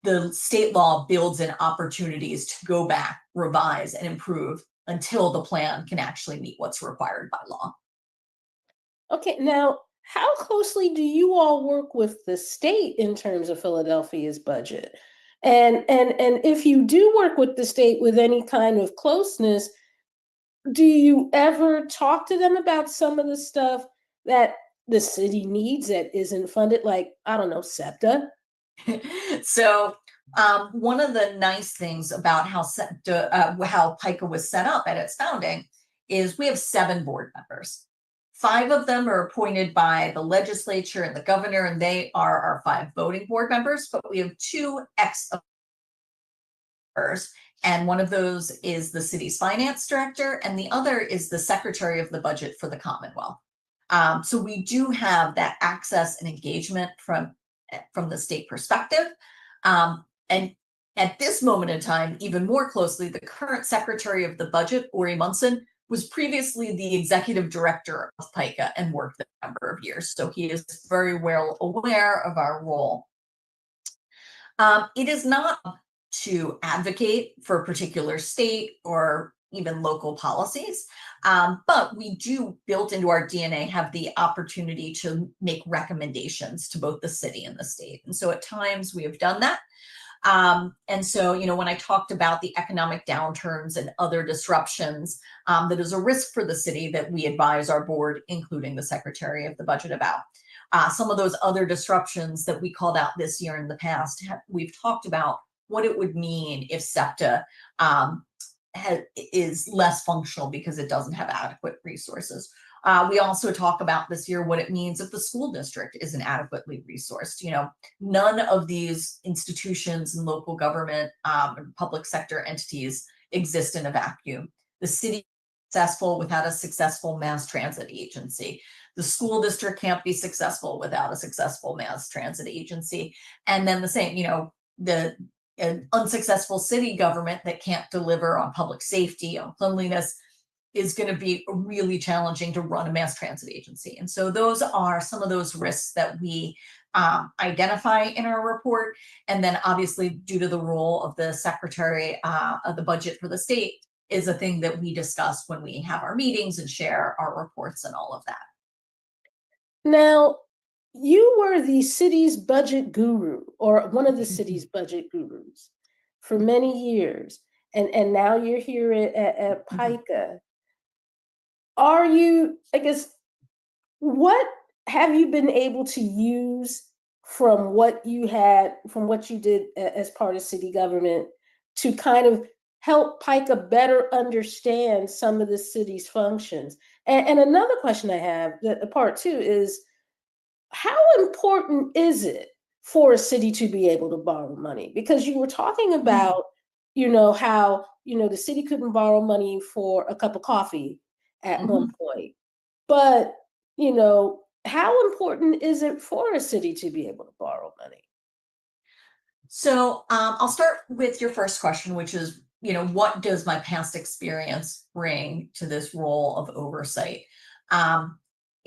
The state law builds in opportunities to go back, revise, and improve until the plan can actually meet what's required by law. Okay, now how closely do you all work with the state in terms of Philadelphia's budget? And if you do work with the state with any kind of closeness, do you ever talk to them about some of the stuff that the city needs that isn't funded, like, I don't know, SEPTA? So one of the nice things about how PICA was set up at its founding is we have 7 board members. 5 of them are appointed by the legislature and the governor, and they are our 5 voting board members, but we have 2 ex-members, and one of those is the city's finance director, and the other is the secretary of the budget for the Commonwealth. So we do have that access and engagement from the state perspective. And at this moment in time, even more closely, the current secretary of the budget, Ori Munson, was previously the executive director of PICA and worked there a number of years. So he is very well aware of our role. It is not to advocate for a particular state or even local policies, but we do, built into our DNA, have the opportunity to make recommendations to both the city and the state. And so at times we have done that. And so, you know, when I talked about the economic downturns and other disruptions, that is a risk for the city that we advise our board, including the secretary of the budget, about. Some of those other disruptions that we called out this year in the past, we've talked about what it would mean if SEPTA is less functional because it doesn't have adequate resources. We also talk about this year what it means if the school district isn't adequately resourced. You know, none of these institutions and local government and public sector entities exist in a vacuum. The city is successful without a successful mass transit agency. The school district can't be successful without a successful mass transit agency. And then the same, you know, an unsuccessful city government that can't deliver on public safety, on cleanliness, is going to be really challenging to run a mass transit agency. And so those are some of those risks that we identify in our report. And then obviously, due to the role of the secretary of the budget for the state, is a thing that we discuss when we have our meetings and share our reports and all of that. Now, you were the city's budget guru, or one of the city's budget gurus, for many years, and now you're here at PICA. Are you, I guess, what have you been able to use from what you did as part of city government to kind of help PICA better understand some of the city's functions? And another question I have, that part 2, is how important is it for a city to be able to borrow money? Because you were talking about, you know, how, you know, the city couldn't borrow money for a cup of coffee at one point. But, you know, how important is it for a city to be able to borrow money? So I'll start with your first question, which is, you know, what does my past experience bring to this role of oversight?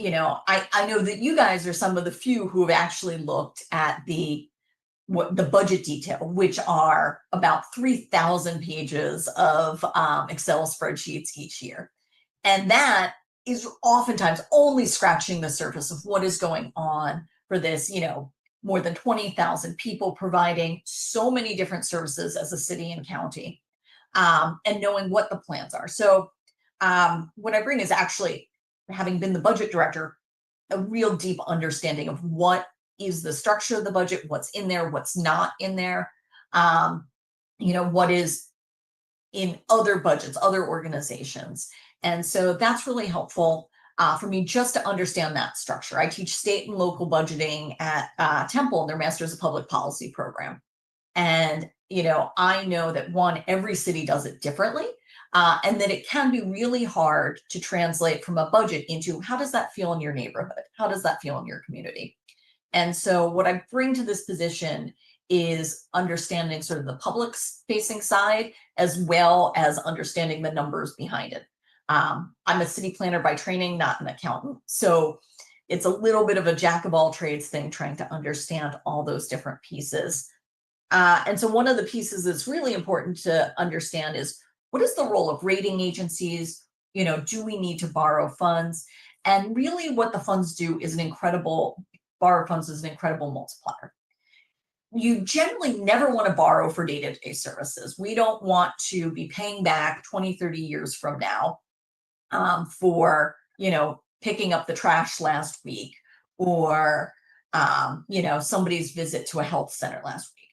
You know, I know that you guys are some of the few who have actually looked at the budget detail, which are about 3,000 pages of Excel spreadsheets each year. And that is oftentimes only scratching the surface of what is going on for this, you know, more than 20,000 people providing so many different services as a city and county, and knowing what the plans are. So what I bring is actually, having been the budget director, a real deep understanding of what is the structure of the budget, what's in there, what's not in there. what is in other budgets, other organizations. And so that's really helpful for me just to understand that structure. I teach state and local budgeting at Temple in their Masters of Public Policy program. And, I know that every city does it differently. And that it can be really hard to translate from a budget into how does that feel in your neighborhood? How does that feel in your community? And so what I bring to this position is understanding sort of the public facing side as well as understanding the numbers behind it. I'm a city planner by training, not an accountant. So it's a little bit of a jack of all trades thing, trying to understand all those different pieces. And so one of the pieces that's really important to understand is what is the role of rating agencies? Do we need to borrow funds? And really what the funds do is borrow funds is an incredible multiplier. You generally never want to borrow for day-to-day services. We don't want to be paying back 20, 30 years from now for, picking up the trash last week or, somebody's visit to a health center last week.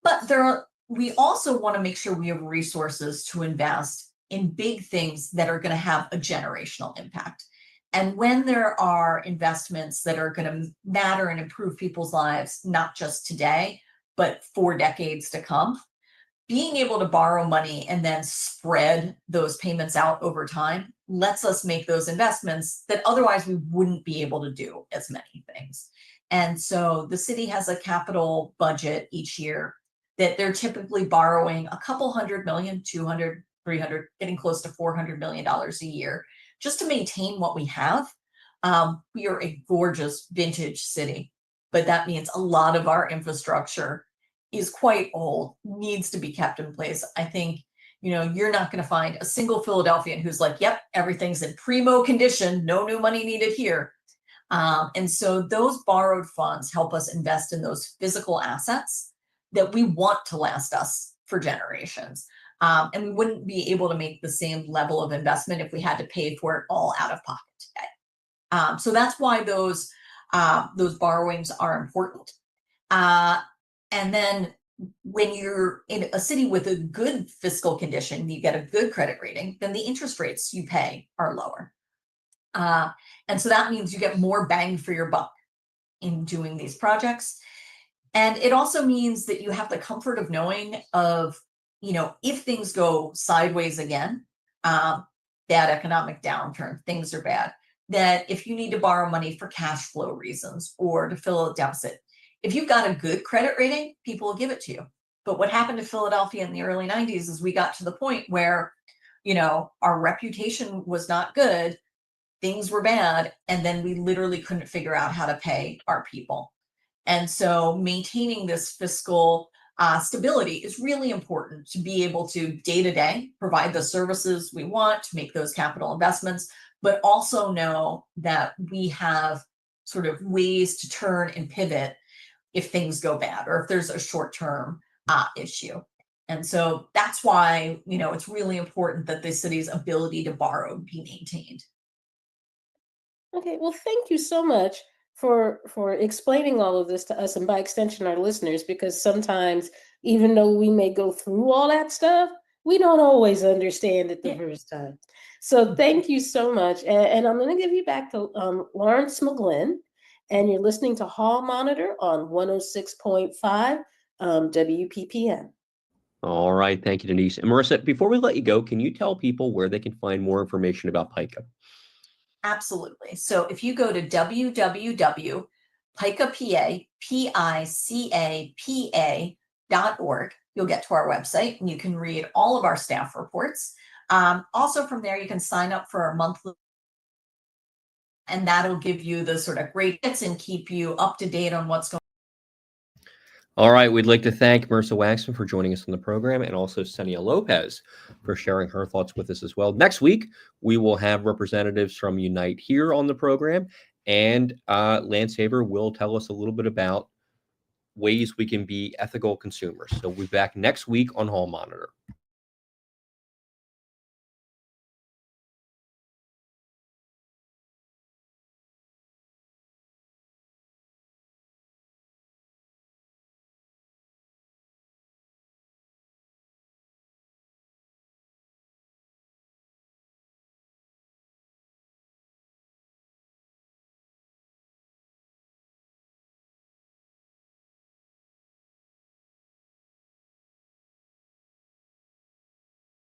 But we also want to make sure we have resources to invest in big things that are going to have a generational impact. And when there are investments that are going to matter and improve people's lives, not just today, but for decades to come, being able to borrow money and then spread those payments out over time lets us make those investments that otherwise we wouldn't be able to do as many things. And so the city has a capital budget each year that they're typically borrowing a couple $100 million, 200, 300, getting close to $400 million a year just to maintain what we have. We are a gorgeous vintage city, but that means a lot of our infrastructure is quite old, needs to be kept in place. I think, you're not going to find a single Philadelphian who's like, yep, everything's in primo condition, no new money needed here. And so those borrowed funds help us invest in those physical assets that we want to last us for generations. And we wouldn't be able to make the same level of investment if we had to pay for it all out of pocket today. So that's why those borrowings are important. And then when you're in a city with a good fiscal condition, you get a good credit rating, then the interest rates you pay are lower. And so that means you get more bang for your buck in doing these projects. And it also means that you have the comfort of knowing if things go sideways again, bad economic downturn, things are bad, that if you need to borrow money for cash flow reasons or to fill a deficit, if you've got a good credit rating, people will give it to you. But what happened to Philadelphia in the early 90s is we got to the point where, our reputation was not good, things were bad, and then we literally couldn't figure out how to pay our people. And so maintaining this fiscal stability is really important to be able to day-to-day provide the services we want, to make those capital investments, but also know that we have sort of ways to turn and pivot if things go bad or if there's a short-term issue. And so that's why, it's really important that the city's ability to borrow be maintained. Okay, well, thank you so much for explaining all of this to us and by extension our listeners, because sometimes even though we may go through all that stuff, we don't always understand it the first time. So thank you so much. And I'm going to give you back to Lawrence McGlynn, and you're listening to Hall Monitor on 106.5 WPPN. All right. Thank you, Denise. And Marissa, before we let you go, can you tell people where they can find more information about PICA? Absolutely. So if you go to www.picapa.org, you'll get to our website and you can read all of our staff reports. Also from there, you can sign up for our monthly, and that'll give you the sort of great hits and keep you up to date on what's going on. All right. We'd like to thank Marissa Waxman for joining us on the program, and also Senia Lopez for sharing her thoughts with us as well. Next week, we will have representatives from Unite here on the program, and Lance Haber will tell us a little bit about ways we can be ethical consumers. So we'll be back next week on Hall Monitor.